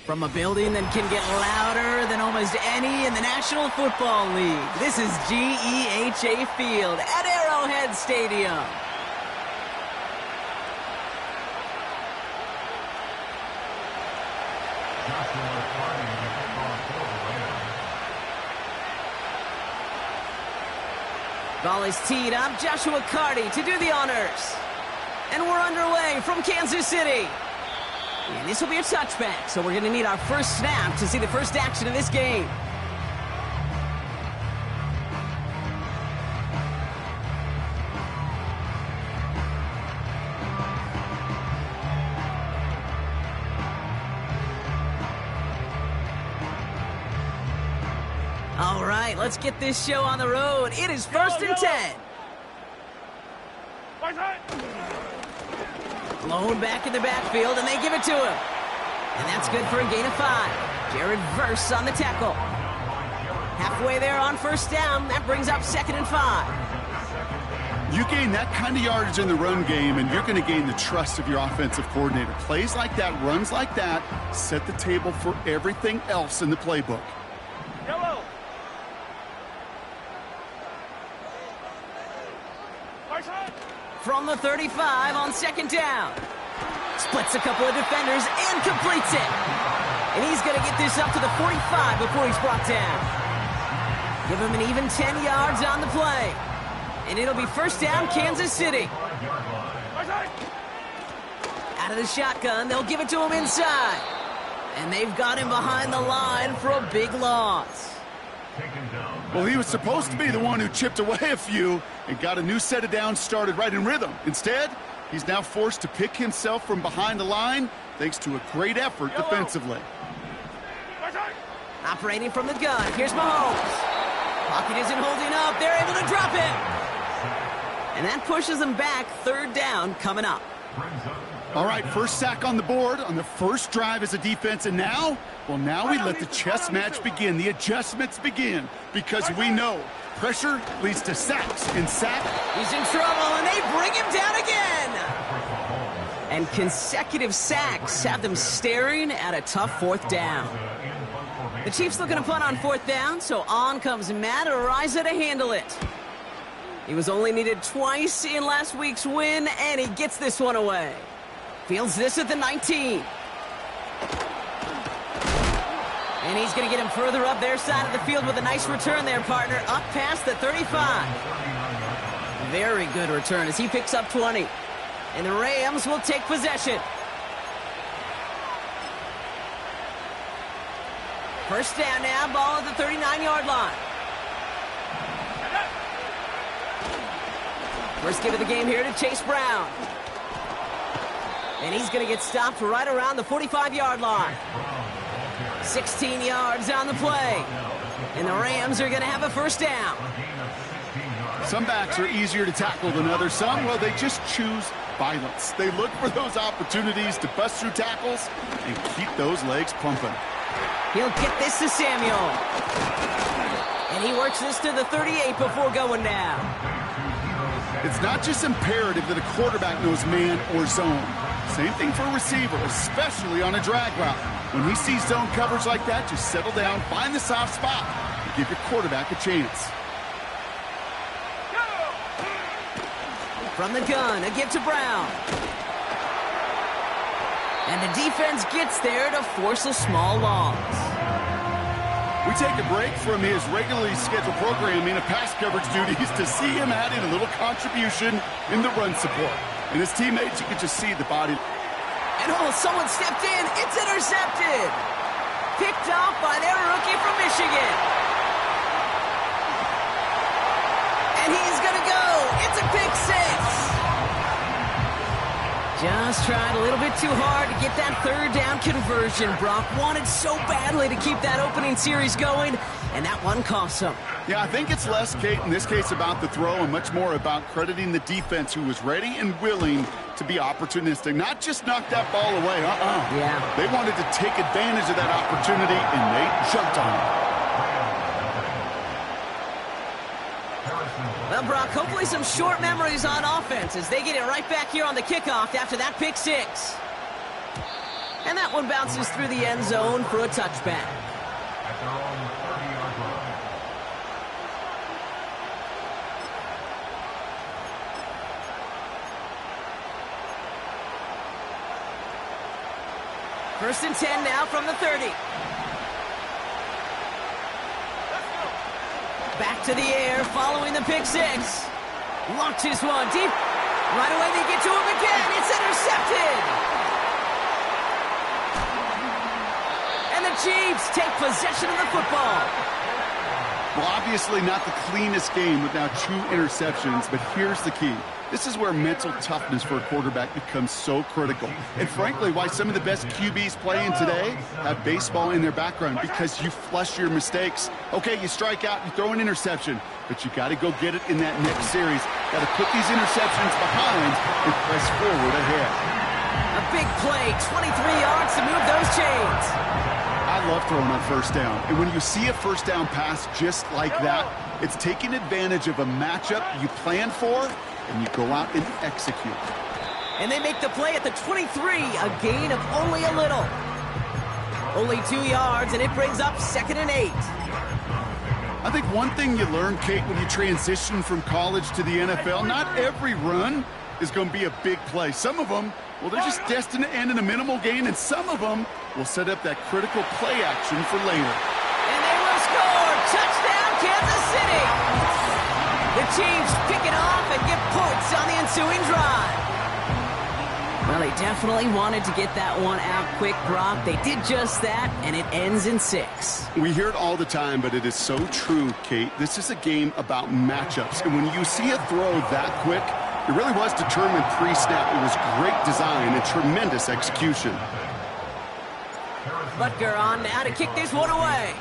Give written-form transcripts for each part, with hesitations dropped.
From a building that can get louder than almost any in the National Football League, this is GEHA Field at Arrowhead Stadium. Ball is teed up. Joshua Carty to do the honors. And we're underway from Kansas City. And this will be a touchback, so we're going to need our first snap to see the first action of this game. All right, let's get this show on the road. It is 1st and 10. Blown back in the backfield, and they give it to him. And that's good for a gain of 5. Jared Verse on the tackle. Halfway there on first down. That brings up 2nd and 5. You gain that kind of yardage in the run game, and you're going to gain the trust of your offensive coordinator. Plays like that, runs like that, set the table for everything else in the playbook. Yellow. From the 35 on 2nd down. Splits a couple of defenders and completes it. And he's going to get this up to the 45 before he's brought down. Give him an even 10 yards on the play. And it'll be first down, Kansas City. Out of the shotgun, they'll give it to him inside. And they've got him behind the line for a big loss. Well, he was supposed to be the one who chipped away a few and got a new set of downs started right in rhythm. Instead, he's now forced to pick himself from behind the line thanks to a great effort defensively. Operating from the gun, here's Mahomes. Pocket isn't holding up, they're able to drop it. And that pushes them back, 3rd down coming up. All right, first sack on the board on the first drive as a defense, and now, well, now we let the chess match begin. The adjustments begin because we know pressure leads to sacks, and sack. He's in trouble, and they bring him down again. And consecutive sacks have them staring at a tough 4th down. The Chiefs looking to punt on 4th down, so on comes Matt Araiza to handle it. He was only needed twice in last week's win, and he gets this one away. Fields this at the 19. And he's going to get him further up their side of the field with a nice return there, partner, up past the 35. Very good return as he picks up 20. And the Rams will take possession. First down now, ball at the 39-yard line. First give of the game here to Chase Brown. And he's going to get stopped right around the 45-yard line. 16 yards on the play. And the Rams are going to have a first down. Some backs are easier to tackle than others. Some, well, they just choose violence. They look for those opportunities to bust through tackles and keep those legs pumping. He'll get this to Samuel. And he works this to the 38 before going down. It's not just imperative that a quarterback knows man or zone. Same thing for a receiver, especially on a drag route. When he sees zone coverage like that, just settle down, find the soft spot, and give your quarterback a chance. From the gun, a give to Brown. And the defense gets there to force a small loss. We take a break from his regularly scheduled programming of pass coverage duties to see him add in a little contribution in the run support. And his teammates, you can just see the body. And someone stepped in. It's intercepted. Picked off by their rookie from Michigan. And he's going to go. It's a pick 6. Just tried a little bit too hard to get that 3rd down conversion. Brock wanted so badly to keep that opening series going, and that one cost him. Yeah, I think it's less, Kate, in this case about the throw and much more about crediting the defense who was ready and willing to be opportunistic. Not just knock that ball away. Yeah. They wanted to take advantage of that opportunity, and they jumped on it. Well, Brock, hopefully some short memories on offense as they get it right back here on the kickoff after that pick 6. And that one bounces through the end zone for a touchback. At their own 30-yard line. First and 10 now from the 30. Back to the air following the pick six. Launches one deep. Right away they get to him again. It's intercepted. And the Chiefs take possession of the football. Well, obviously not the cleanest game with now 2 interceptions, but here's the key. This is where mental toughness for a quarterback becomes so critical. And frankly, why some of the best QBs playing today have baseball in their background, because you flush your mistakes. Okay, you strike out, you throw an interception, but you got to go get it in that next series. Got to put these interceptions behind and press forward ahead. A big play, 23 yards to move those chains. I love throwing on first down. And when you see a first down pass just like that, it's taking advantage of a matchup you planned for, and you go out and execute. And they make the play at the 23, a gain of only a little. Only 2 yards, and it brings up 2nd and 8. I think one thing you learn, Kate, when you transition from college to the NFL, not every run is going to be a big play. Some of them, well, they're just destined to end in a minimal gain, and some of them will set up that critical play action for later. And they will score! Touchdown, Kansas City! The Chiefs pick it off and get points on the ensuing drive. Well, they definitely wanted to get that one out quick, Brock. They did just that, and it ends in 6. We hear it all the time, but it is so true, Kate. This is a game about matchups, and when you see a throw that quick, it really was determined pre-snap. It was great design and tremendous execution. Butker on now to kick this one away.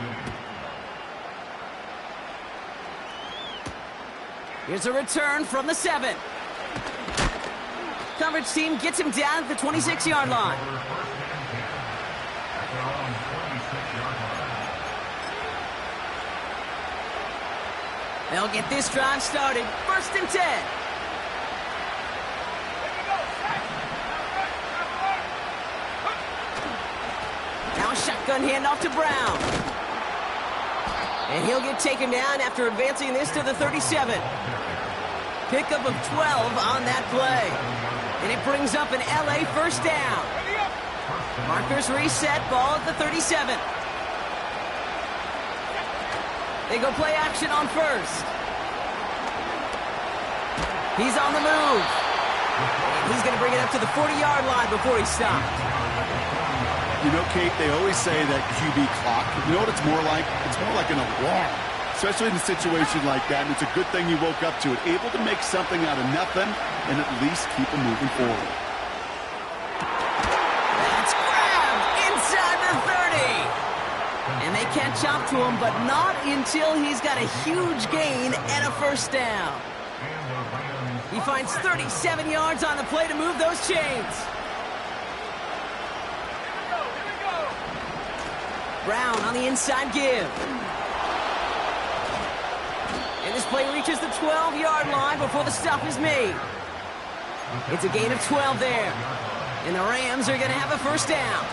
Here's a return from the 7. Coverage team gets him down at the 26-yard line. They'll get this drive started. 1st and 10. Now a shotgun handoff to Brown. And he'll get taken down after advancing this to the 37. Pickup of 12 on that play. And it brings up an LA first down. Markers reset, ball at the 37. They go play action on first. He's on the move. He's going to bring it up to the 40-yard line before he stopped. You know, Kate, they always say that QB clock, you know what it's more like? It's more like an alarm, especially in a situation like that. And it's a good thing you woke up to it, able to make something out of nothing and at least keep them moving forward. That's grabbed inside the 30. And they catch up to him, but not until he's got a huge gain and a first down. He finds 37 yards on the play to move those chains. Brown on the inside give. And this play reaches the 12-yard line before the stop is made. It's a gain of 12 there. And the Rams are going to have a first down.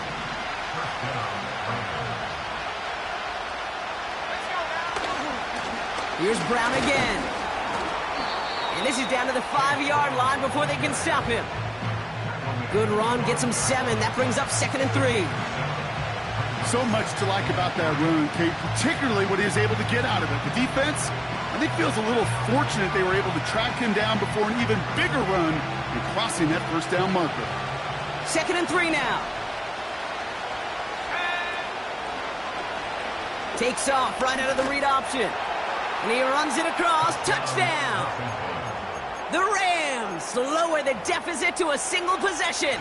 Here's Brown again. And this is down to the 5-yard line before they can stop him. Good run, gets him 7. That brings up 2nd and 3. So much to like about that run, Kate, particularly what he was able to get out of it. The defense, I think, feels a little fortunate they were able to track him down before an even bigger run and crossing that first down marker. 2nd and 3 now. Takes off right out of the read option. And he runs it across. Touchdown! The Rams lower the deficit to a single possession.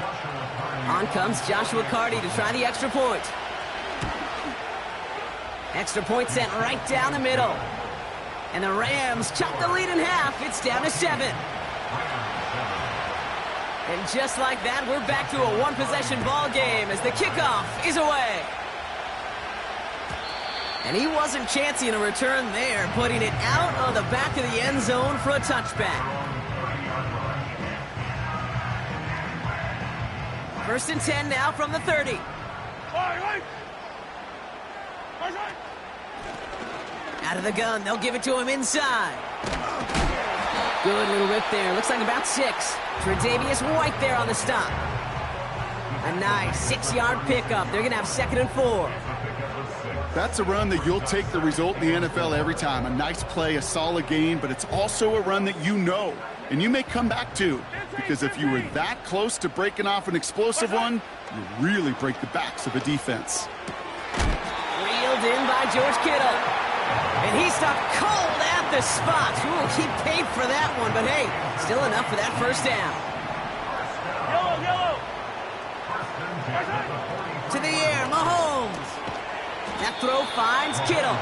On comes Joshua Carty to try the extra point. Extra point sent right down the middle. And the Rams chop the lead in half. It's down to 7. And just like that, we're back to a one-possession ball game as the kickoff is away. And he wasn't chancing a return there, putting it out on the back of the end zone for a touchback. First and 10 now from the 30. Out of the gun, they'll give it to him inside. Good little rip there. Looks like about 6. Tre'Davious White there on the stop. A nice 6-yard pickup. They're going to have 2nd and 4. That's a run that you'll take the result in the NFL every time. A nice play, a solid gain, but it's also a run that you know and you may come back to, because if you were that close to breaking off an explosive one, you really break the backs of a defense. Reeled in by George Kittle. And he stopped cold at the spot. Ooh, he paid for that one, but hey, still enough for that first down. To the air, Mahomes. That throw finds Kittle.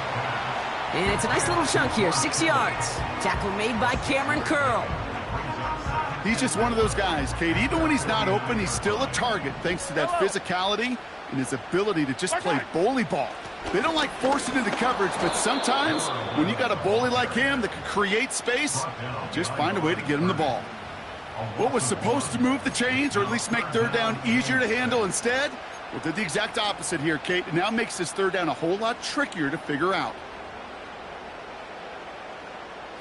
And it's a nice little chunk here, 6 yards. Tackle made by Cameron Curl. He's just one of those guys, Kate. Even when he's not open, he's still a target thanks to that physicality and his ability to just play bully ball. They don't like forcing into coverage, but sometimes when you got a bully like him that can create space, just find a way to get him the ball. What was supposed to move the chains, or at least make third down easier to handle instead, well, did the exact opposite here, Kate. It now makes this third down a whole lot trickier to figure out.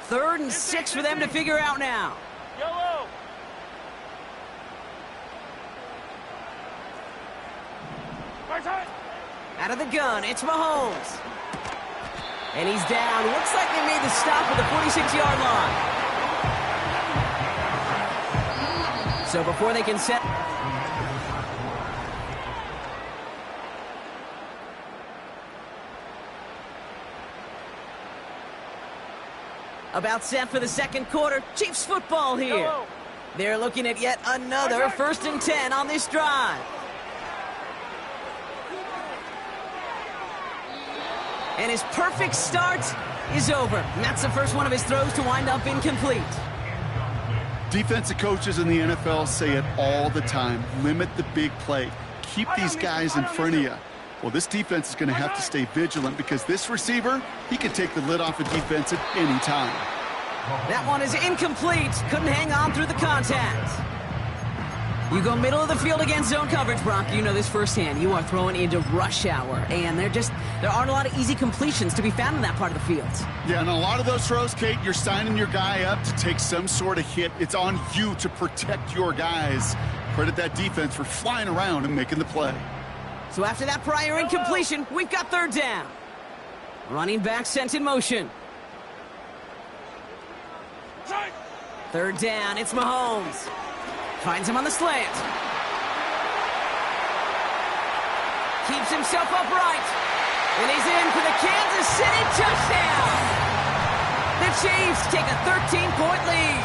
3rd and 6 for them to figure out now. Yellow. Out of the gun, it's Mahomes. And he's down. Looks like they made the stop at the 46-yard line. So before they can set... About set for the second quarter. Chiefs football here. They're looking at yet another 1st and 10 on this drive. And his perfect start is over. And that's the first one of his throws to wind up incomplete. Defensive coaches in the NFL say it all the time. Limit the big play. Keep these guys in front of you. Well, this defense is going to have to stay vigilant because this receiver, he can take the lid off a defense at any time. That one is incomplete. Couldn't hang on through the contact. You go middle of the field against zone coverage, Brock. You know this firsthand. You are throwing into rush hour, and there aren't a lot of easy completions to be found in that part of the field. Yeah, and a lot of those throws, Kate, you're signing your guy up to take some sort of hit. It's on you to protect your guys. Credit that defense for flying around and making the play. So after that prior incompletion, we've got 3rd down. Running back sent in motion. 3rd down, it's Mahomes. Finds him on the slant. Keeps himself upright. And he's in for the Kansas City touchdown. The Chiefs take a 13-point lead.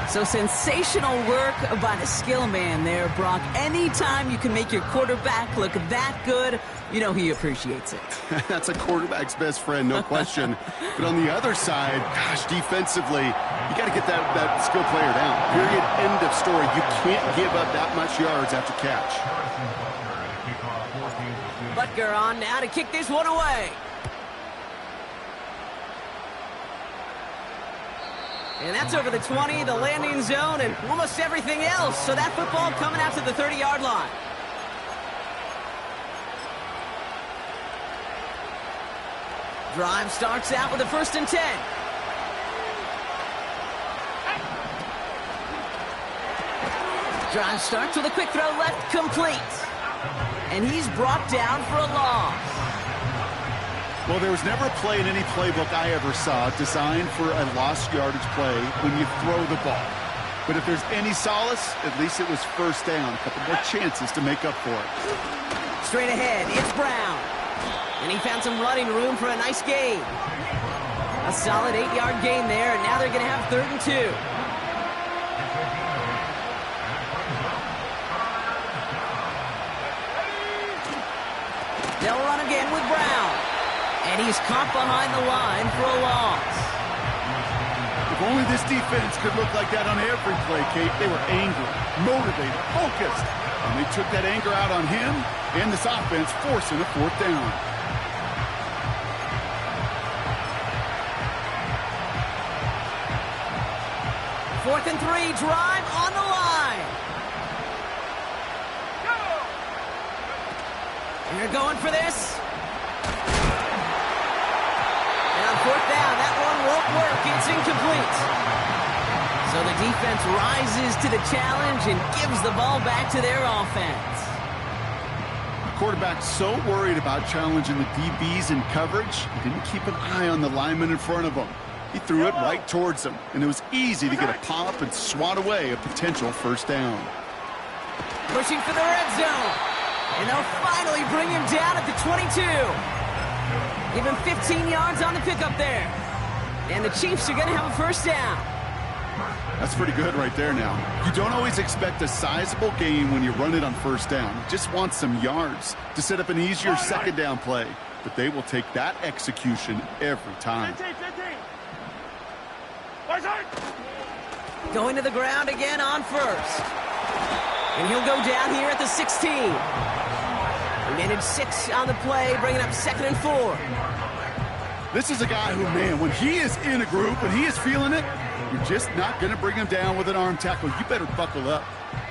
So sensational work by the skill man there, Brock. Anytime you can make your quarterback look that good, you know he appreciates it. That's a quarterback's best friend, no question. But on the other side, gosh, defensively, you got to get that skill player down. Period. End of story. You can't give up that much yards after catch. Butker on now to kick this one away. And that's over the 20, the landing zone, and almost everything else. So that football coming out to the 30-yard line. Drive starts out with a 1st and 10. Drive starts with a quick throw left, complete. And he's brought down for a loss. Well, there was never a play in any playbook I ever saw designed for a lost yardage play when you throw the ball. But if there's any solace, at least it was 1st down. A couple more chances to make up for it. Straight ahead, it's Brown. And he found some running room for a nice gain. A solid 8-yard gain there, and now they're going to have 3rd and 2. They'll run again with Brown. And he's caught behind the line for a loss. If only this defense could look like that on every play, Kate. They were angry, motivated, focused. And they took that anger out on him and this offense, forcing a 4th down. Fourth and 3, drive on the line. They're going for this. And on fourth down, that one won't work. It's incomplete. So the defense rises to the challenge and gives the ball back to their offense. The quarterback's so worried about challenging the DBs in coverage, he didn't keep an eye on the lineman in front of him. He threw it right towards him, and it was easy to get a pop and swat away a potential first down. Pushing for the red zone. And they'll finally bring him down at the 22. Give him 15 yards on the pickup there. And the Chiefs are going to have a first down. That's pretty good right there now. You don't always expect a sizable gain when you run it on first down. You just want some yards to set up an easier second down play. But they will take that execution every time. Going to the ground again on first. And he'll go down here at the 16. He managed 6 on the play, bringing up 2nd and 4. This is a guy who, man, when he is in a group, when he is feeling it, you're just not going to bring him down with an arm tackle. You better buckle up.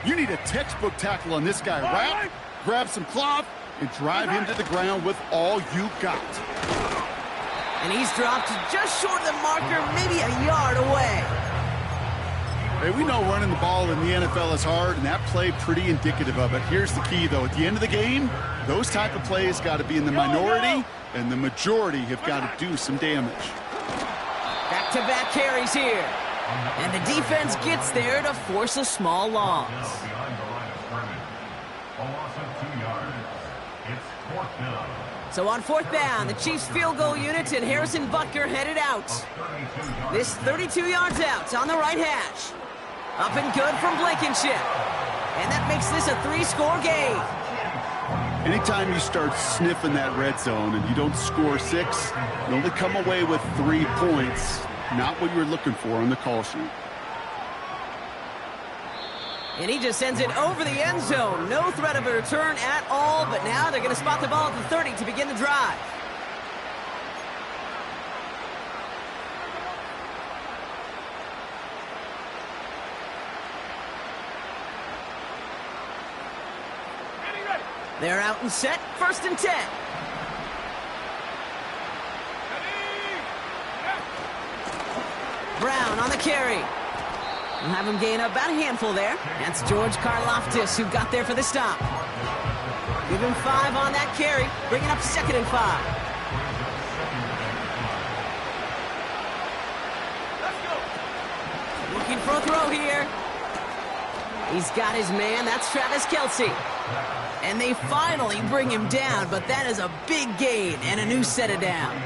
You need a textbook tackle on this guy. Wrap, grab some cloth, and drive him to the ground with all you got. And he's dropped just short of the marker, maybe a yard away. Hey, we know running the ball in the NFL is hard, and that play pretty indicative of it. Here's the key, though. At the end of the game, those type of plays got to be in the minority, and the majority have got to do some damage. Back-to-back carries here. And the defense gets there to force a small loss. So on fourth down, the Chiefs field goal unit and Harrison Butker headed out. This 32 yards out on the right hash. Up and good from Blankenship. And that makes this a 3-score game. Anytime you start sniffing that red zone and you don't score 6, you only come away with 3 points. Not what you were looking for on the call sheet. And he just sends it over the end zone. No threat of a return at all, but now they're going to spot the ball at the 30 to begin the drive. They're out and set, 1st and 10. Brown on the carry. We'll have him gain about a handful there. That's George Karlaftis who got there for the stop. Give him 5 on that carry, bringing up 2nd and 5. Looking for a throw here. He's got his man, that's Travis Kelce. And they finally bring him down, but that is a big gain and a new set of downs.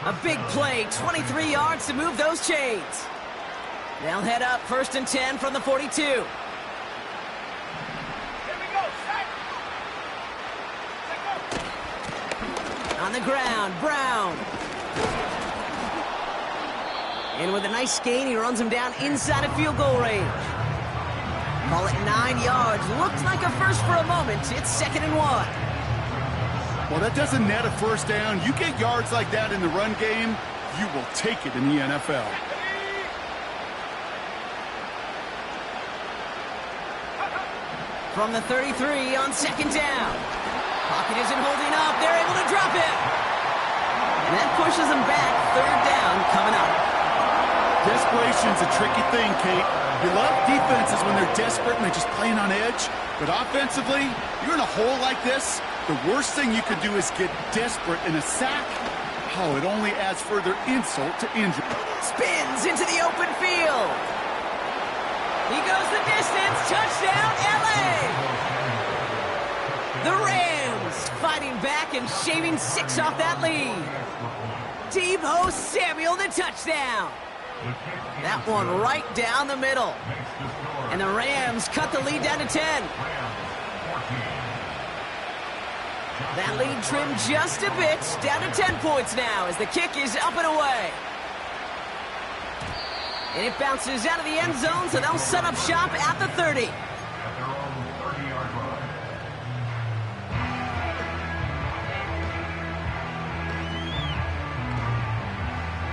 A big play, 23 yards to move those chains. They'll head up 1st and 10 from the 42. Here we go, on the ground, Brown. And with a nice gain, he runs him down inside of field goal range. Call it 9 yards. Looked like a first for a moment. It's 2nd and 1. Well, that doesn't net a first down. You get yards like that in the run game, you will take it in the NFL. From the 33 on 2nd down. Pocket isn't holding up. They're able to drop it. And that pushes them back. 3rd down coming up. Desperation's a tricky thing, Kate. You love defenses when they're desperate and they're just playing on edge. But offensively, you're in a hole like this, the worst thing you could do is get desperate in a sack. Oh, it only adds further insult to injury. Spins into the open field. He goes the distance. Touchdown, LA! The Rams fighting back and shaving 6 off that lead. Deebo Samuel, the touchdown. That one right down the middle. And the Rams cut the lead down to 10. That lead trimmed just a bit, down to 10 points now as the kick is up and away. And it bounces out of the end zone, so they'll set up shop at the 30.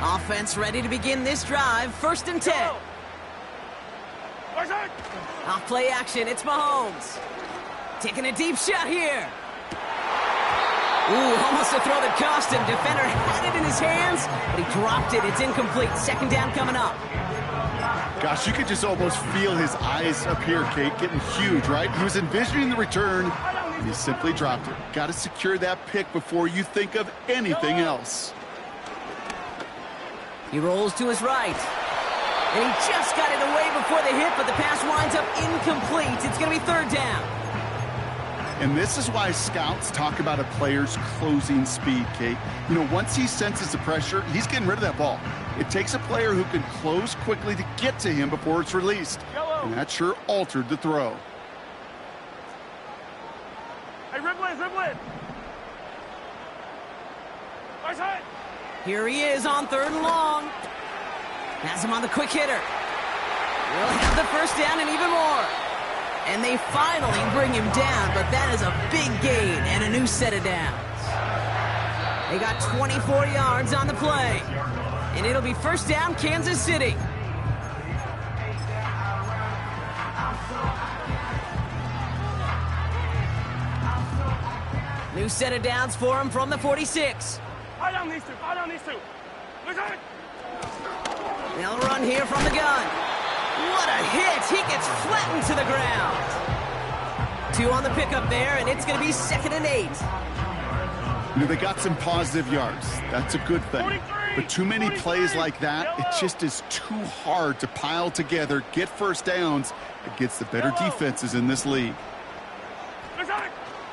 Offense ready to begin this drive. 1st and 10. Off play action, it's Mahomes. Taking a deep shot here. Ooh, almost a throw that cost him. Defender had it in his hands, but he dropped it. It's incomplete. Second down coming up. Gosh, you could just almost feel his eyes up here, Kate, getting huge, right? He was envisioning the return, and he simply dropped it. Got to secure that pick before you think of anything else. He rolls to his right. And he just got it away before the hit, but the pass winds up incomplete. It's going to be third down. And this is why scouts talk about a player's closing speed, Kate. You know, once he senses the pressure, he's getting rid of that ball. It takes a player who can close quickly to get to him before it's released. And that sure altered the throw. Hey, Riblin. Nice hit. Here he is on third and long. Has him on the quick hitter. We'll have the first down and even more. And they finally bring him down, but that is a big gain and a new set of downs. They got 24 yards on the play. And it'll be first down, Kansas City. New set of downs for him from the 46. Fire down these two. Look at it. They'll run here from the gun. What a hit! He gets flattened to the ground. 2 on the pickup there, and it's going to be 2nd and 8. You know, they got some positive yards. That's a good thing. But too many plays like that, it just is too hard to pile together, get first downs against the better defenses in this league.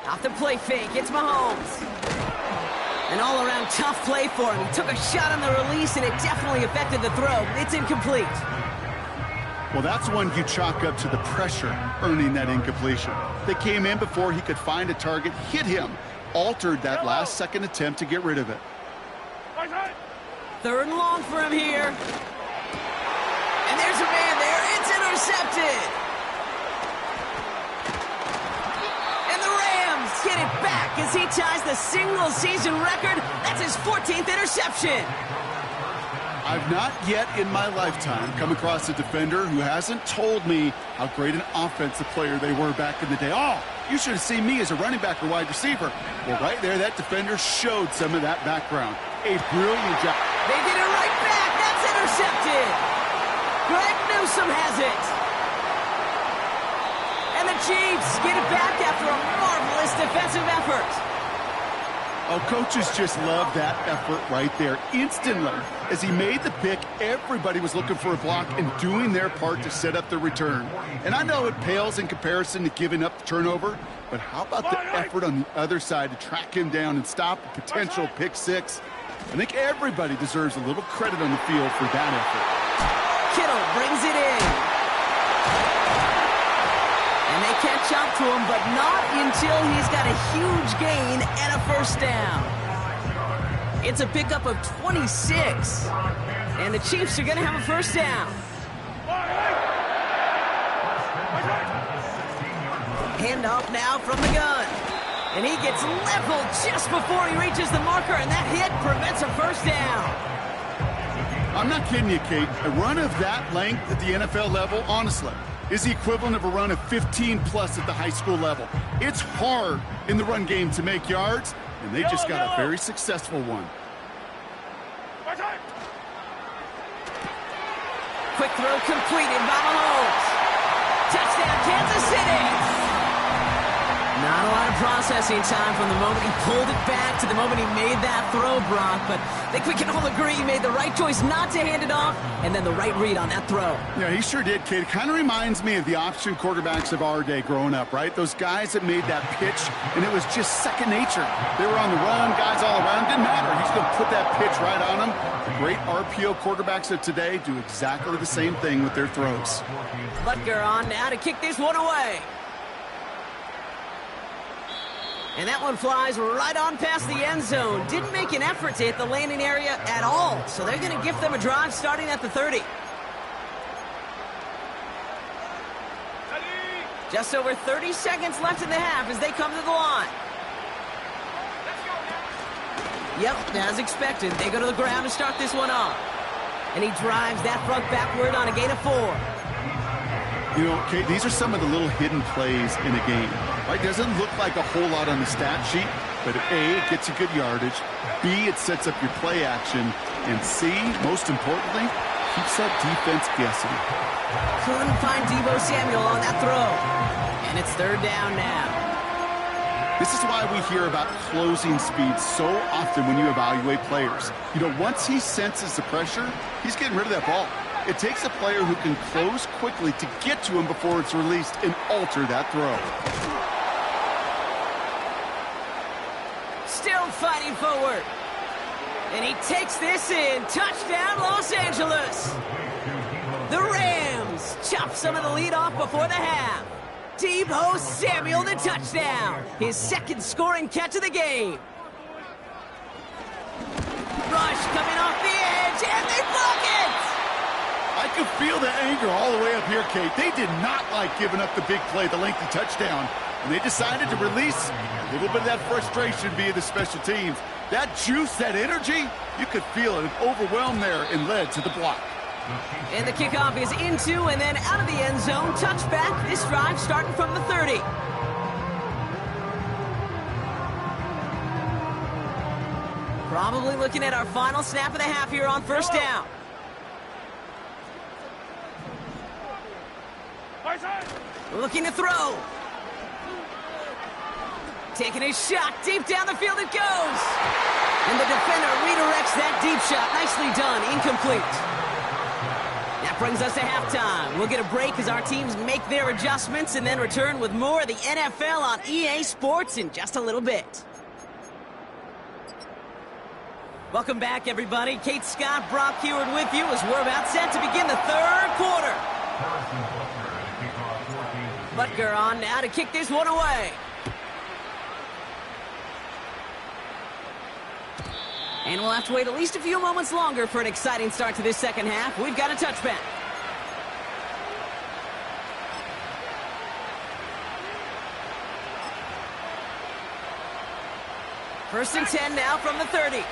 Off the play fake, it's Mahomes. An all-around tough play for him. He took a shot on the release, and it definitely affected the throw. It's incomplete. Well, that's one you chalk up to the pressure earning that incompletion. They came in before he could find a target, hit him, altered that last-second attempt to get rid of it. Third and long for him here. And there's a man there. It's intercepted. And the Rams get it back as he ties the single-season record. That's his 14th interception. I've not yet in my lifetime come across a defender who hasn't told me how great an offensive player they were back in the day. Oh, you should have seen me as a running back or wide receiver. Well, right there, that defender showed some of that background. A brilliant job. They get it right back. That's intercepted. Greg Newsome has it. And the Chiefs get it back after a marvelous defensive effort. Oh, coaches just love that effort right there. Instantly, as he made the pick, everybody was looking for a block and doing their part to set up the return. And I know it pales in comparison to giving up the turnover, but how about the effort on the other side to track him down and stop a potential pick six? I think everybody deserves a little credit on the field for that effort. Kittle brings it in. And they catch up to him, but not until he's got a huge gain and a first down. It's a pickup of 26. And the Chiefs are going to have a first down. Handoff now from the gun. And he gets leveled just before he reaches the marker, and that hit prevents a first down. I'm not kidding you, Kate. A run of that length at the NFL level, honestly, is the equivalent of a run of 15-plus at the high school level. It's hard in the run game to make yards, and they just got a very successful one. Quick throw completed by Mahomes. Touchdown, Kansas City. Not a lot of processing time from the moment he pulled it back to the moment he made that throw, Brock. But I think we can all agree he made the right choice not to hand it off, and then the right read on that throw. Yeah, he sure did, Kate. It kind of reminds me of the option quarterbacks of our day growing up, right? Those guys that made that pitch, and it was just second nature. They were on the run, guys all around. Didn't matter. He's going to put that pitch right on them. The great RPO quarterbacks of today do exactly the same thing with their throws. Butker on now to kick this one away. And that one flies right on past the end zone. Didn't make an effort to hit the landing area at all. So they're going to give them a drive starting at the 30. Just over 30 seconds left in the half as they come to the line. Yep, as expected, they go to the ground to start this one off. And he drives that front backward on a gain of 4. You know, Kate, these are some of the little hidden plays in a game. Right? Doesn't look like a whole lot on the stat sheet, but A, it gets you good yardage. B, it sets up your play action. And C, most importantly, keeps that defense guessing. Couldn't find Deebo Samuel on that throw. And it's third down now. This is why we hear about closing speed so often when you evaluate players. You know, once he senses the pressure, he's getting rid of that ball. It takes a player who can close quickly to get to him before it's released and alter that throw. Still fighting forward. And he takes this in. Touchdown, Los Angeles. The Rams chop some of the lead off before the half. Deebo Samuel, the touchdown. His second scoring catch of the game. Rush coming off the edge, and they block it! I could feel the anger all the way up here, Kate. They did not like giving up the big play, the lengthy touchdown. And they decided to release a little bit of that frustration via the special teams. That juice, that energy, you could feel it. It overwhelmed there and led to the block. And the kickoff is into and then out of the end zone. Touchback. This drive starting from the 30. Probably looking at our final snap of the half here on first down. Looking to throw. Taking a shot. Deep down the field it goes. And the defender redirects that deep shot. Nicely done. Incomplete. That brings us to halftime. We'll get a break as our teams make their adjustments and then return with more of the NFL on EA Sports in just a little bit. Welcome back, everybody. Kate Scott, Brock Heward with you as we're about set to begin the third quarter. Butker on now to kick this one away. And we'll have to wait at least a few moments longer for an exciting start to this second half. We've got a touchback. First and 10 now from the 30.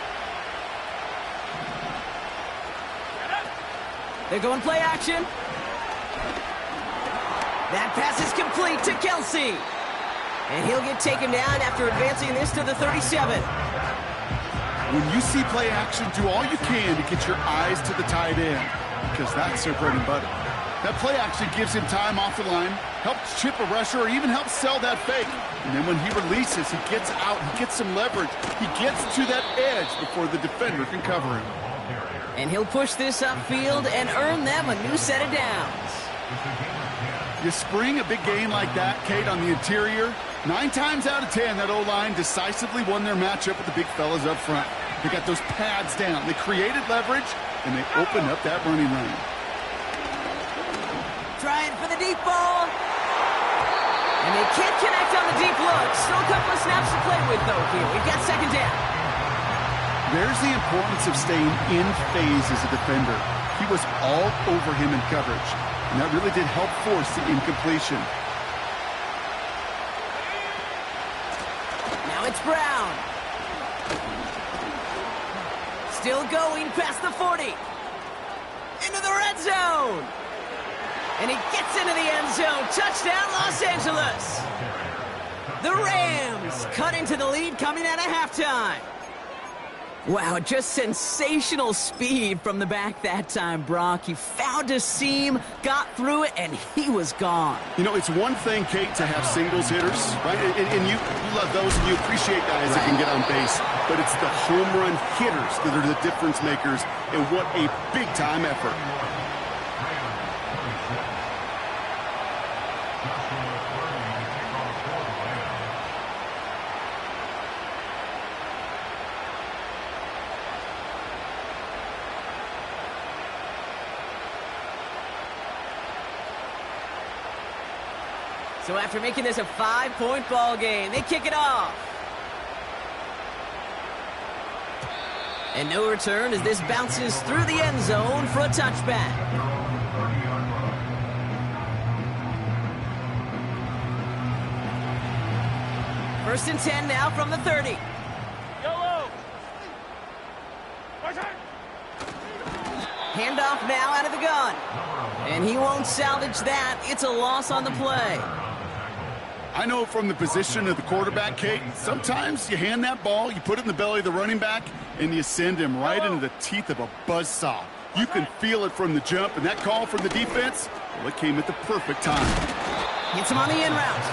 They're going play action. That pass is complete to Kelsey. And he'll get taken down after advancing this to the 37. When you see play action, do all you can to get your eyes to the tight end, because that's their bread and butter. That play action gives him time off the line, helps chip a rusher, or even helps sell that fake. And then when he releases, he gets out, he gets some leverage. He gets to that edge before the defender can cover him. And he'll push this upfield and earn them a new set of downs. You spring a big game like that, Kate, on the interior, 9 times out of 10, that O-line decisively won their matchup with the big fellas up front. They got those pads down. They created leverage, and they opened up that running lane. Trying for the deep ball. And they can't connect on the deep look. Still a couple of snaps to play with, though, here. We've got second down. There's the importance of staying in phase as a defender. He was all over him in coverage, and that really did help force the incompletion. Now it's Brown. Still going past the 40. Into the red zone. And he gets into the end zone. Touchdown, Los Angeles. The Rams cut into the lead coming out of halftime. Wow, just sensational speed from the back that time, Brock. He found a seam, got through it, and he was gone. You know, it's one thing, Kate, to have singles hitters, right? And you love those, and you appreciate guys that can get on base. But it's the home run hitters that are the difference makers, and what a big-time effort. So after making this a 5-point ball game, they kick it off. And no return as this bounces through the end zone for a touchback. First and 10 now from the 30. Handoff now out of the gun. And And he won't salvage that. It's a loss on the play. I know from the position of the quarterback, Kate, sometimes you hand that ball, you put it in the belly of the running back, and you send him right into the teeth of a buzzsaw. You can feel it from the jump, and that call from the defense, well, it came at the perfect time. Hits him on the in route.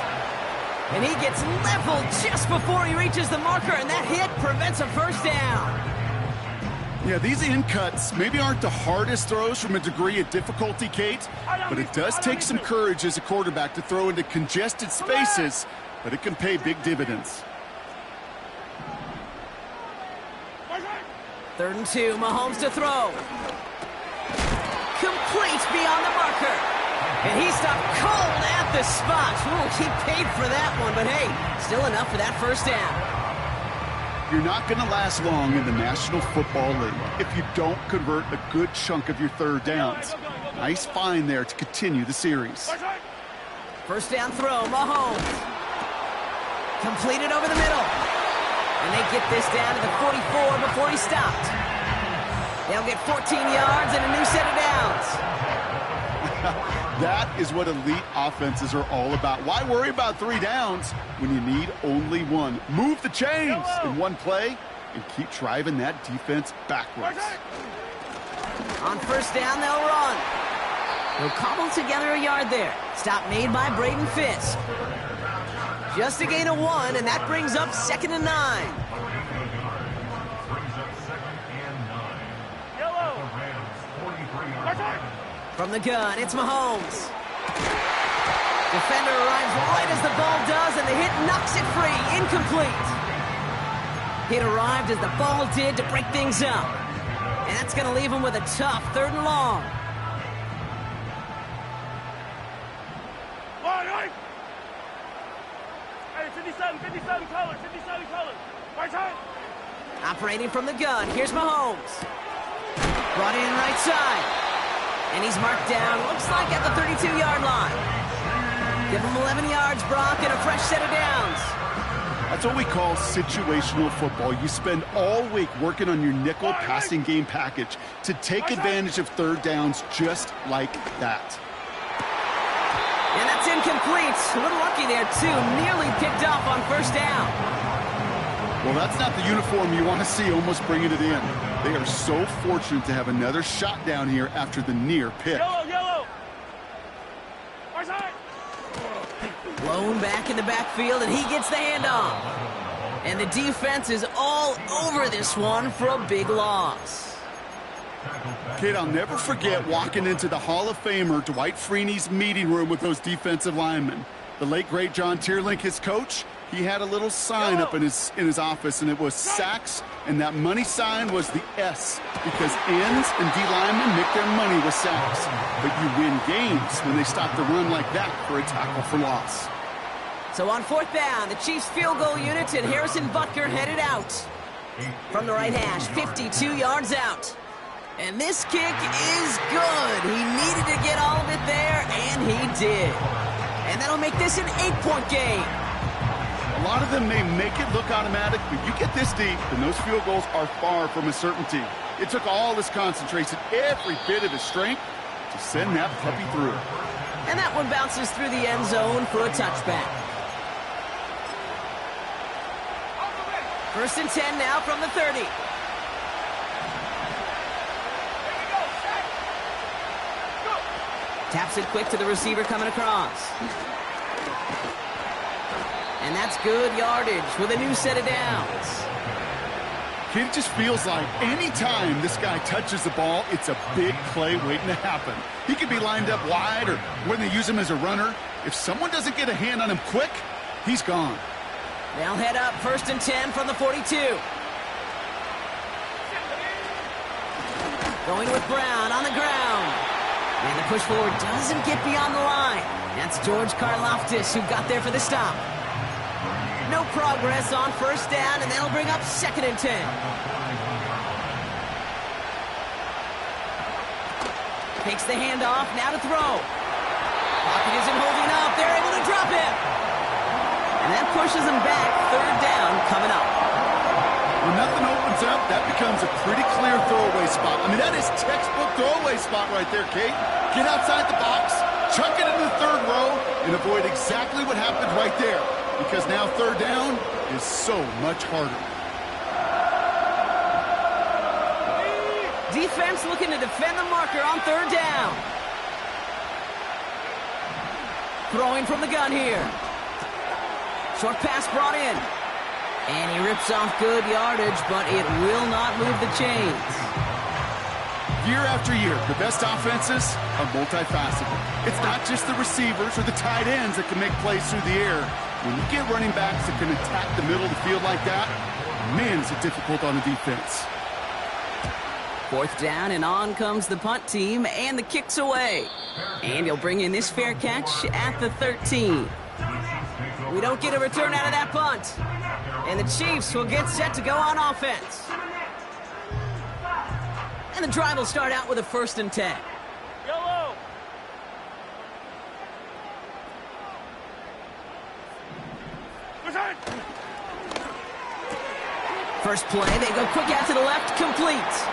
And he gets leveled just before he reaches the marker, and that hit prevents a first down. Yeah, these in cuts maybe aren't the hardest throws from a degree of difficulty, Kate, but it does take some courage as a quarterback to throw into congested spaces, but it can pay big dividends. 3rd and 2, Mahomes to throw. Complete beyond the marker. And he stopped cold at the spot. Ooh, he paid for that one, but hey, still enough for that first down. You're not going to last long in the National Football League if you don't convert a good chunk of your third downs. Nice find there to continue the series. First down throw, Mahomes. Completed over the middle. And they get this down to the 44 before he stopped. They'll get 14 yards and a new set of downs. That is what elite offenses are all about. Why worry about 3 downs when you need only 1? Move the chains in one play and keep driving that defense backwards. On first down, they'll run. They'll cobble together a yard there. Stop made by Braden Fisk. Just a gain of 1, and that brings up 2nd and 9. From the gun, it's Mahomes. Defender arrives right as the ball does, and the hit knocks it free. Incomplete. Hit arrived as the ball did to break things up. And that's going to leave him with a tough 3rd and long. Hey, 57 color. Right side. Operating from the gun, here's Mahomes. Brought in right side. And he's marked down, looks like at the 32-yard line. Give him 11 yards, Brock, and a fresh set of downs. That's what we call situational football. You spend all week working on your nickel passing game package to take advantage of 3rd downs just like that. And that's incomplete. A little lucky there, too. Nearly picked off on first down. Well, that's not the uniform you want to see almost bringing it in. They are so fortunate to have another shot down here after the near pick. Yellow. Right side. Blown back in the backfield, and he gets the handoff. And the defense is all over this one for a big loss. Kid, I'll never forget walking into the Hall of Famer Dwight Freeney's meeting room with those defensive linemen. The late, great John Tierlink, his coach, he had a little sign up in his office, and it was sacks, and that money sign was the S, because ends and D linemen make their money with sacks. But you win games when they stop the run like that for a tackle for loss. So on 4th down, the Chiefs field goal unit and Harrison Butker headed out. From the right hash, 52 yards out. And this kick is good. He needed to get all of it there, and he did. And that'll make this an 8-point game. A lot of them may make it look automatic, but you get this deep, and those field goals are far from a certainty. It took all his concentration, every bit of his strength, to send that puppy through. And that one bounces through the end zone for a touchback. 1st and 10 now from the 30. Taps it quick to the receiver coming across. And that's good yardage with a new set of downs. It just feels like any time this guy touches the ball, it's a big play waiting to happen. He could be lined up wide, or when they use him as a runner, if someone doesn't get a hand on him quick, he's gone. They'll head up 1st and 10 from the 42. Going with Brown on the ground. And the push forward doesn't get beyond the line. That's George Karlaftis who got there for the stop. No progress on 1st down, and that'll bring up 2nd and 10. Takes the handoff, now to throw. Pocket isn't holding up. They're able to drop him. And that pushes him back. 3rd down coming up. When nothing opens up, that becomes a pretty clear throwaway spot. I mean, that is textbook throwaway spot right there, Kate. Get outside the box, chuck it into the third row, and avoid exactly what happened right there. Because now third down is so much harder. Defense looking to defend the marker on third down. Throwing from the gun here. Short pass brought in. And he rips off good yardage, but it will not move the chains. Year after year, the best offenses are multifaceted. It's not just the receivers or the tight ends that can make plays through the air. When you get running backs that can attack the middle of the field like that, man, is it difficult on the defense. Fourth down, and on comes the punt team, and the kick's away. And he'll bring in this fair catch at the 13. We don't get a return out of that punt. And the Chiefs will get set to go on offense. And the drive will start out with a 1st and 10. Yellow. Return. First play, they go quick out to the left, complete.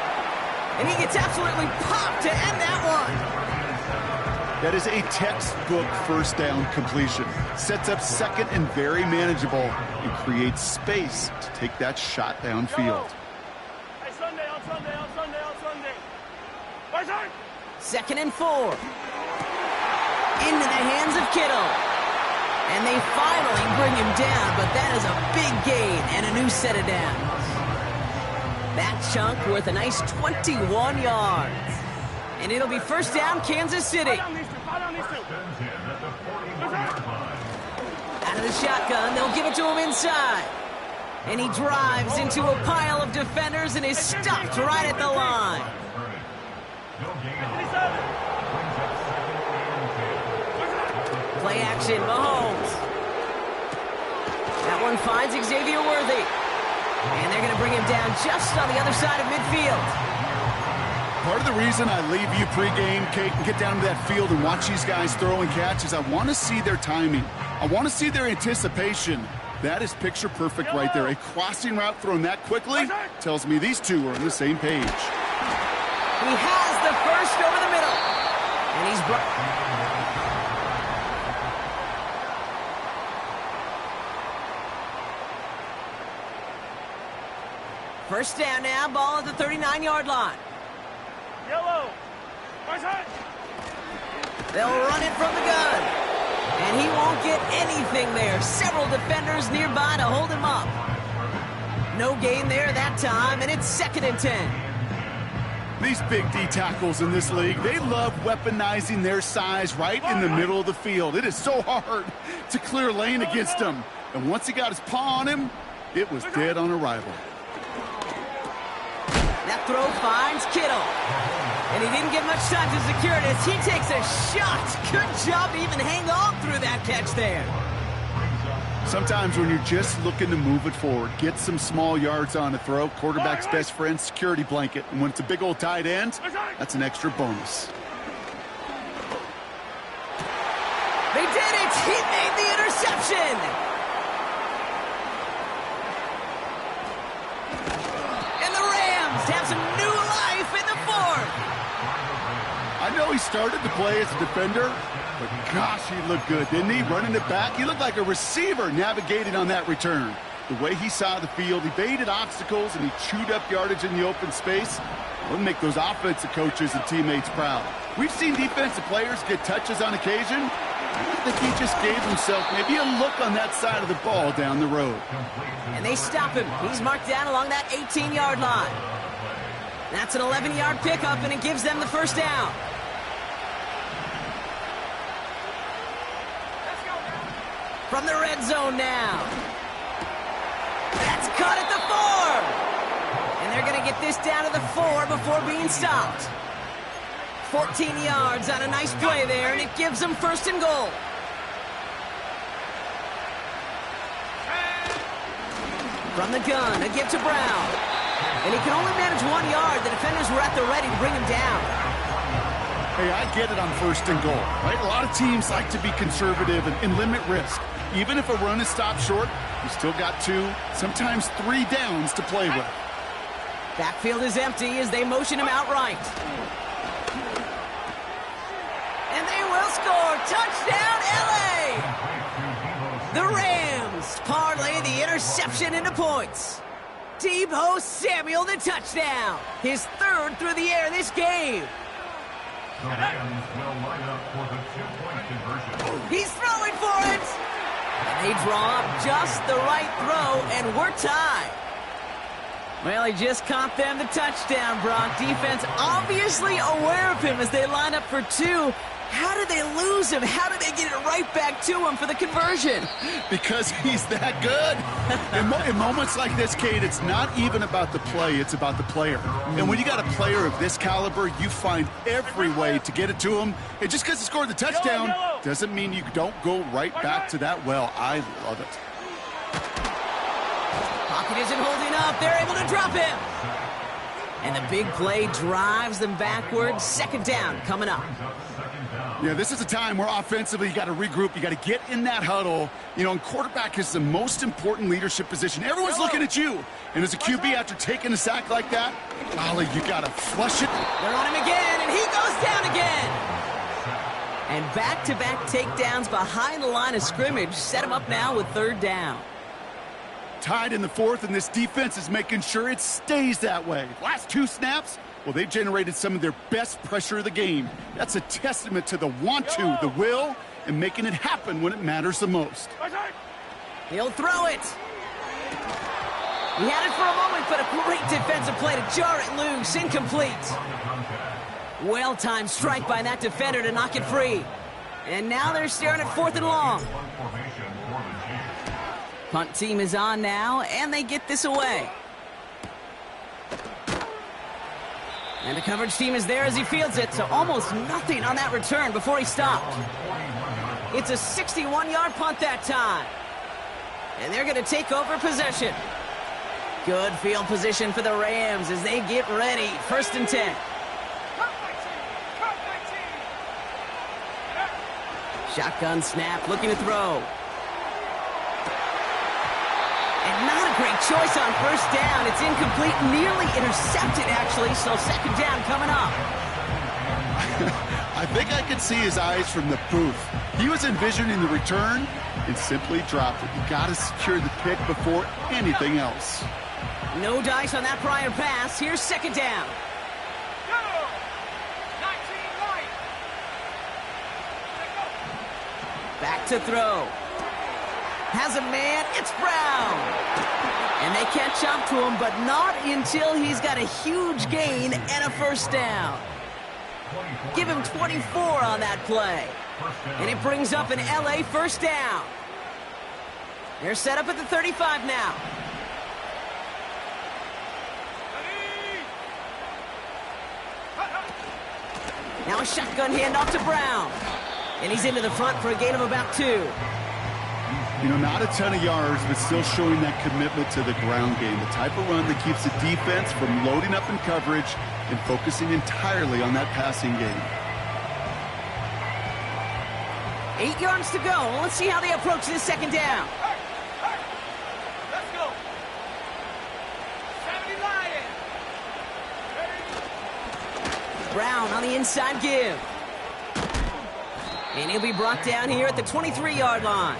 And he gets absolutely popped to end that one. That is a textbook first down completion. Sets up second and very manageable and creates space to take that shot downfield. Hey, Sunday, on Sunday, on Sunday, on Sunday. Return. 2nd and 4. Into the hands of Kittle. And they finally bring him down, but that is a big gain and a new set of downs. That chunk worth a nice 21 yards. And it'll be first down, Kansas City. Fall down these two. Out of the shotgun, they'll give it to him inside. And he drives into a pile of defenders and is stopped right at the line. 57. Play action, Mahomes. That one finds Xavier Worthy. And they're going to bring him down just on the other side of midfield. Part of the reason I leave you pregame, Kate, and get down to that field and watch these guys throw and catch is I want to see their timing. I want to see their anticipation. That is picture perfect right there. A crossing route thrown that quickly tells me these two are on the same page. He has the first over the middle. And he's brought... First down now, ball at the 39-yard line. Yellow. Return. They'll run it from the gun. And he won't get anything there. Several defenders nearby to hold him up. No gain there that time, and it's 2nd and 10. These big D tackles in this league, they love weaponizing their size right in the middle of the field. It is so hard to clear lane against him. And once he got his paw on him, it was dead on arrival. That throw finds Kittle. And he didn't get much time to secure it as he takes a shot. Good job to even hang on through that catch there. Sometimes when you're just looking to move it forward, get some small yards on a throw, quarterback's best friend, security blanket. And when it's a big old tight end, that's an extra bonus. They did it! He made the interception! And the Rams have some new life in the 4th. I know he started to play as a defender, but gosh, he looked good, didn't he? Running it back, he looked like a receiver navigating on that return. The way he saw the field, he baited obstacles, and he chewed up yardage in the open space. It'll make those offensive coaches and teammates proud. We've seen defensive players get touches on occasion. I think he just gave himself maybe a look on that side of the ball down the road. And they stop him. He's marked down along that 18-yard line. That's an 11-yard pickup, and it gives them the first down. From the red zone now. That's caught at the 4. And they're going to get this down to the 4 before being stopped. 14 yards on a nice play there, and it gives them 1st and goal. From the gun, a give to Brown. And he can only manage 1 yard. The defenders were at the ready to bring him down. Hey, I get it on 1st and goal, right? A lot of teams like to be conservative and limit risk. Even if a run is stopped short, you still got 2, sometimes 3 downs to play with. Backfield is empty as they motion him outright. And they will score. Touchdown, LA! The Rams parlay the interception into points. Deebo Samuel, the touchdown. His 3rd through the air this game. The Rams will line up for the 2-point conversion. He's throwing for it. And they draw up just the right throw, and we're tied. Well, he just caught them the touchdown, Brock. Defense obviously aware of him as they line up for 2. How did they lose him? How did they get it right back to him for the conversion? Because he's that good. In moments like this, Kate, it's not even about the play, it's about the player. And when you got a player of this caliber, you find every way to get it to him. And just because he scored the touchdown doesn't mean you don't go right back to that well. I love it. Pocket isn't holding up. They're able to drop him. And the big play drives them backwards. 2nd down coming up. Yeah, this is a time where offensively you got to regroup. You got to get in that huddle. You know, and quarterback is the most important leadership position. Everyone's looking at you. And as a QB, after taking a sack like that, golly, you got to flush it. They're on him again, and he goes down again. And back-to-back takedowns behind the line of scrimmage set him up now with 3rd down. Tied in the 4th, and this defense is making sure it stays that way. Last 2 snaps, well, they've generated some of their best pressure of the game. That's a testament to the want to, the will, and making it happen when it matters the most. He'll throw it. He had it for a moment, but a great defensive play to jar it loose. Incomplete. Well-timed strike by that defender to knock it free. And now they're staring at 4th and long. Punt team is on now, and they get this away. And the coverage team is there as he fields it, so almost nothing on that return before he stopped. It's a 61-yard punt that time. And they're going to take over possession. Good field position for the Rams as they get ready. 1st and 10. Shotgun snap, looking to throw. And not a great choice on 1st down. It's incomplete, nearly intercepted, actually. So 2nd down coming up. I think I could see his eyes from the booth. He was envisioning the return and simply dropped it. You got to secure the pick before anything else. No dice on that prior pass. Here's 2nd down. Back to throw. Has a man, it's Brown. And they catch up to him, but not until he's got a huge gain and a 1st down. Give him 24 on that play. And it brings up an LA 1st down. They're set up at the 35 now. Now a shotgun handoff to Brown. And he's into the front for a gain of about 2. You know, not a ton of yards, but still showing that commitment to the ground game. The type of run that keeps the defense from loading up in coverage and focusing entirely on that passing game. 8 yards to go. Let's see how they approach this 2nd down. Let's go. 70 Lions. Brown on the inside give. And he'll be brought down here at the 23-yard line.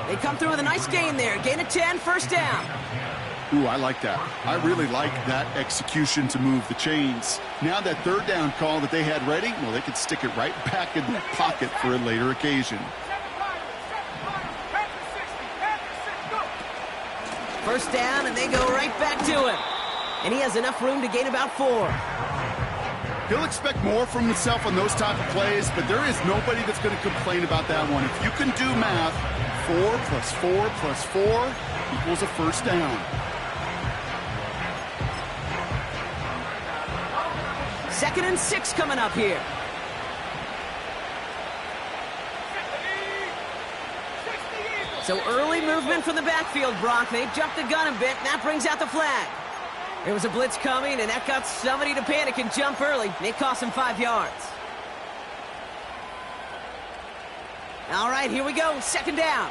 They come through with a nice gain there. Gain of 10, 1st down. Ooh, I like that. I really like that execution to move the chains. Now that 3rd down call that they had ready, well, they could stick it right back in the pocket for a later occasion. 1st down, and they go right back to him. And he has enough room to gain about 4. He'll expect more from himself on those type of plays, but there is nobody that's going to complain about that one. If you can do math, 4 plus 4 plus 4 equals a 1st down. 2nd and 6 coming up here. So early movement from the backfield, Brock. They've jumped the gun a bit, and that brings out the flag. There was a blitz coming, and that got somebody to panic and jump early. It cost him 5 yards. All right, here we go. Second down.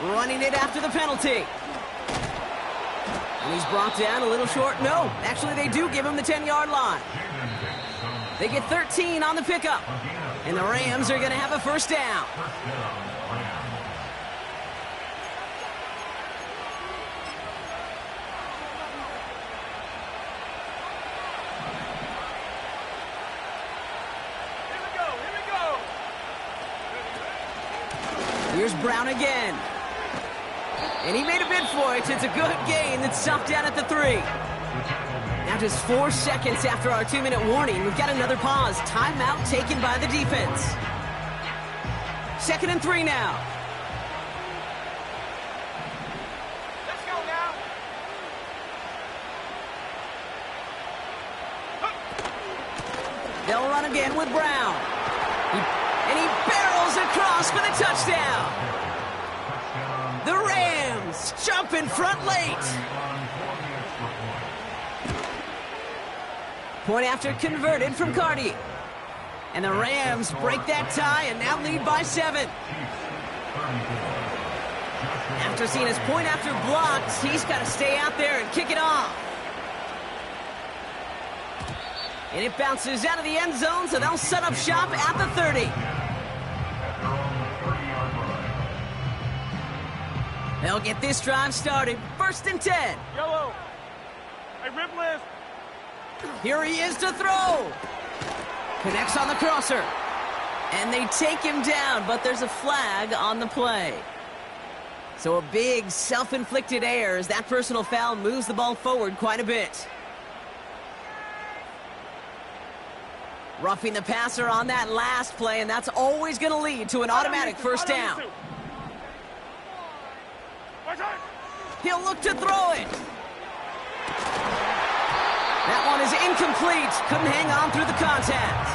Running it after the penalty. And he's brought down a little short. No, actually they do give him the 10-yard line. They get 13 on the pickup. And the Rams are going to have a first down. Here's Brown again. And he made a bid for it. It's a good gain that's stopped down at the 3. Now just 4 seconds after our 2-minute warning, we've got another pause. Timeout taken by the defense. 2nd and 3 now. Let's go now. They'll run again with Brown. And he barrels across for the touchdown. The Rams jump in front late. Point after converted from Cardi. And the Rams break that tie and now lead by 7. After seeing his point after blocked, he's got to stay out there and kick it off. And it bounces out of the end zone, so they'll set up shop at the 30. They'll get this drive started. 1st and 10. Yellow. Hey, Ripley. Here he is to throw. Connects on the crosser. And they take him down, but there's a flag on the play. So a big self-inflicted error as that personal foul moves the ball forward quite a bit. Roughing the passer on that last play, and that's always going to lead to an automatic first down. He'll look to throw it. That one is incomplete. Couldn't hang on through the contact.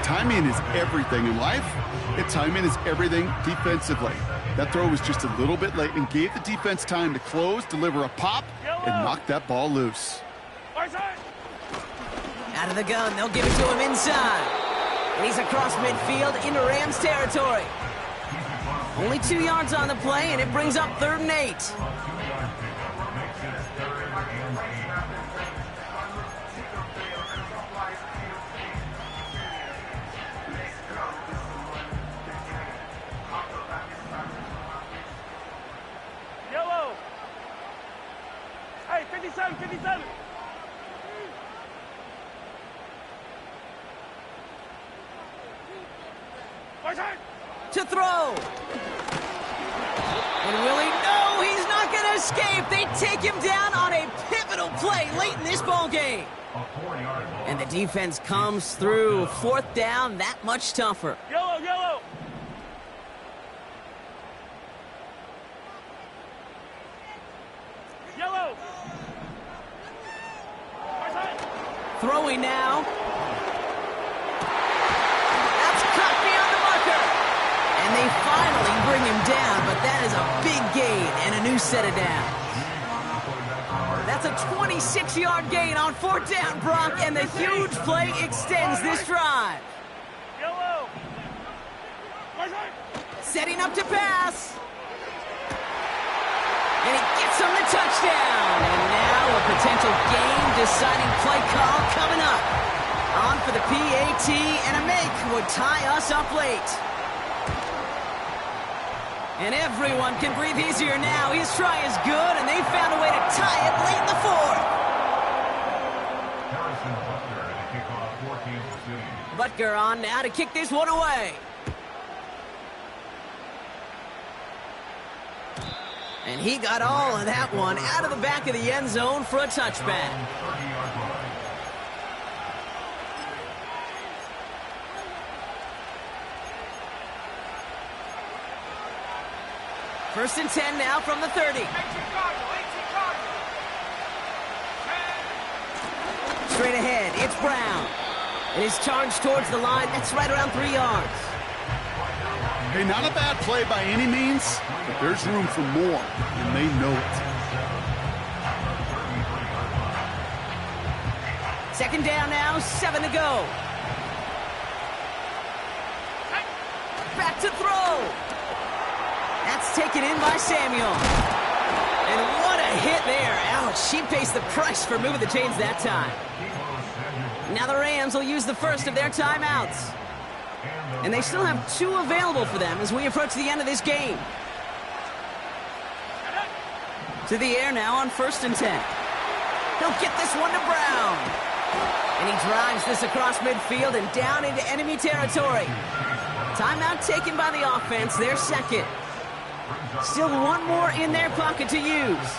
Timing is everything in life. And timing is everything defensively. That throw was just a little bit late and gave the defense time to close, deliver a pop, and knock that ball loose. Out of the gun, they'll give it to him inside. And he's across midfield into Rams territory. Only 2 yards on the play, and it brings up 3rd and 8. Yellow. Hey, 57, 57. To throw. And will he? No, he's not going to escape. They take him down on a pivotal play late in this ball game. And the defense comes through. 4th down, that much tougher. Yellow, yellow. Yellow. Throwing now. That's cut beyond the marker. And they finally bring him down, but that is a big gain and a new set of downs. That's a 26-yard gain on 4th down, Brock, and the huge play extends this drive. Yellow. Setting up to pass. And he gets him the touchdown. And now a potential game-deciding play call coming up. On for the PAT, and a make would tie us up late. And everyone can breathe easier now. His try is good, and they found a way to tie it late in the 4th. Harrison Butker to kick off for Kansas City. Butker on now to kick this one away. And he got all of that one out of the back of the end zone for a touchback. 30-yard line. 1st and 10 now from the 30. Straight ahead, it's Brown. And his charge towards the line, that's right around 3 yards. Hey, not a bad play by any means, but there's room for more, and they know it. 2nd down now, 7 to go. back to throw. That's taken in by Samuel. And what a hit there. Ouch, she pays the price for moving the chains that time. Now the Rams will use the first of their timeouts. And they still have 2 available for them as we approach the end of this game. To the air now on 1st and 10. He'll get this one to Brown. And he drives this across midfield and down into enemy territory. Timeout taken by the offense, their second. Still 1 more in their pocket to use.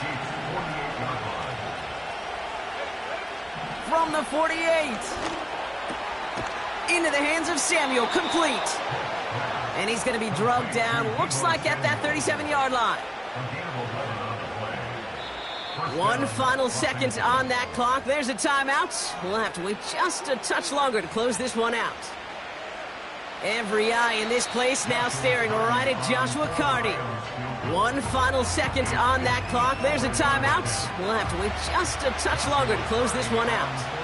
From the 48. Into the hands of Samuel, complete. And he's going to be drugged down, looks like at that 37-yard line. 1 final second on that clock. There's a timeout. We'll have to wait just a touch longer to close this one out. Every eye in this place now staring right at Joshua Carty. 1 final second on that clock. There's a timeout. We'll have to wait just a touch longer to close this one out.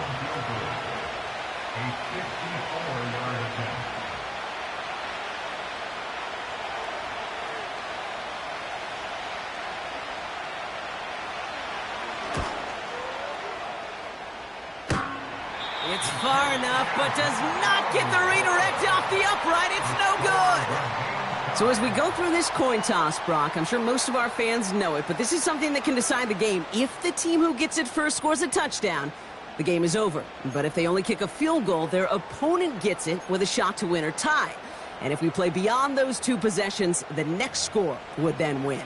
It's far enough, but does not get the redirect off the upright. It's no good. So as we go through this coin toss, Brock, I'm sure most of our fans know it, but this is something that can decide the game. If the team who gets it first scores a touchdown, the game is over. But if they only kick a field goal, their opponent gets it with a shot to win or tie. And if we play beyond those 2 possessions, the next score would then win.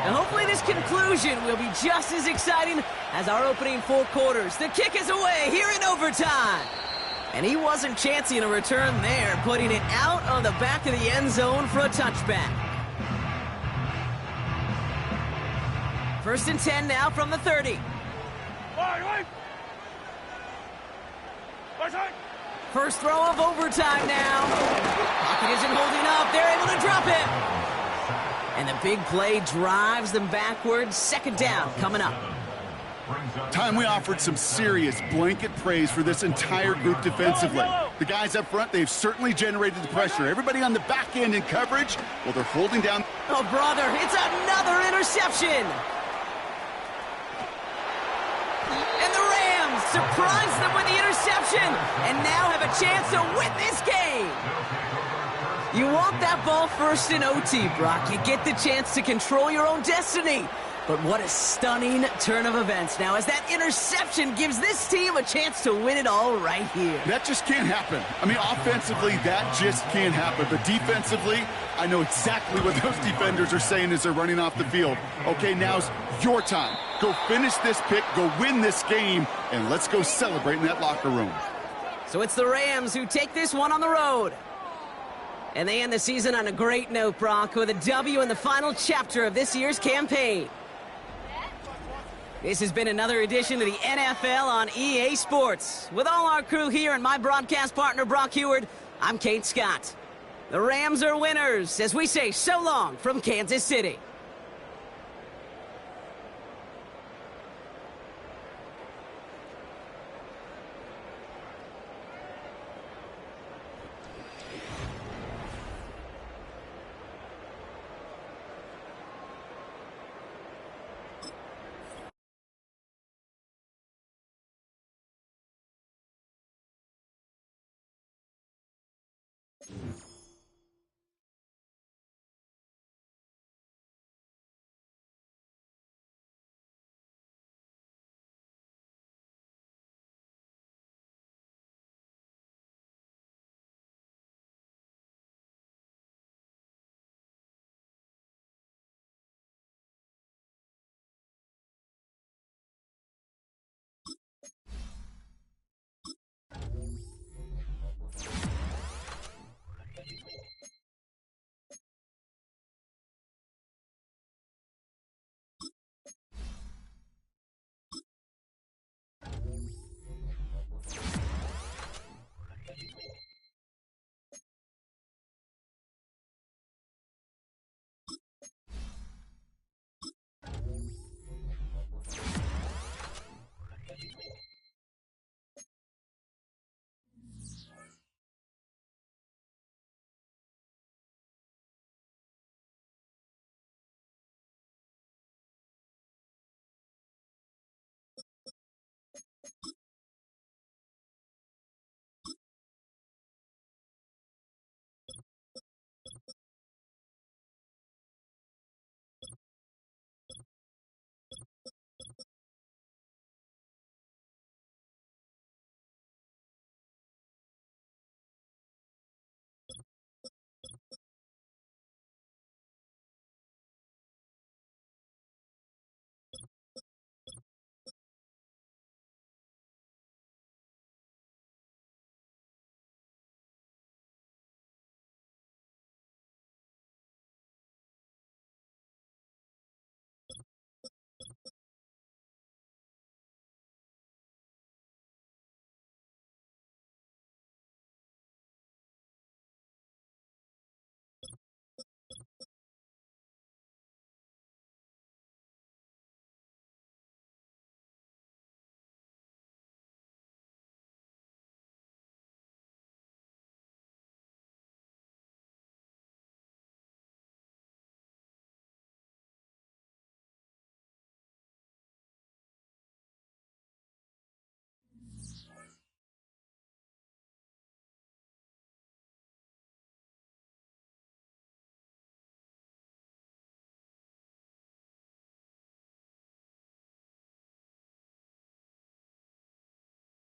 Now hopefully this conclusion will be just as exciting as our opening 4 quarters. The kick is away here in overtime. And he wasn't chancing a return there, putting it out on the back of the end zone for a touchback. 1st and 10 now from the 30. First throw of overtime now. Pocket isn't holding up. They're able to drop it. And the big play drives them backwards. 2nd down coming up. Time we offered some serious blanket praise for this entire group defensively. The guys up front, they've certainly generated the pressure. Everybody on the back end in coverage, well, they're holding down. Oh, brother, it's another interception. And the Rams surprise them with the interception and now have a chance to win this game. You want that ball first in OT, Brock. You get the chance to control your own destiny. But what a stunning turn of events now as that interception gives this team a chance to win it all right here. That just can't happen. I mean, offensively, that just can't happen. But defensively, I know exactly what those defenders are saying as they're running off the field. Okay, now's your time. Go finish this pick, go win this game, and let's go celebrate in that locker room. So it's the Rams who take this one on the road. And they end the season on a great note, Brock, with a W in the final chapter of this year's campaign. This has been another edition of the NFL on EA Sports. With all our crew here and my broadcast partner, Brock Huard, I'm Kate Scott. The Rams are winners as we say so long from Kansas City.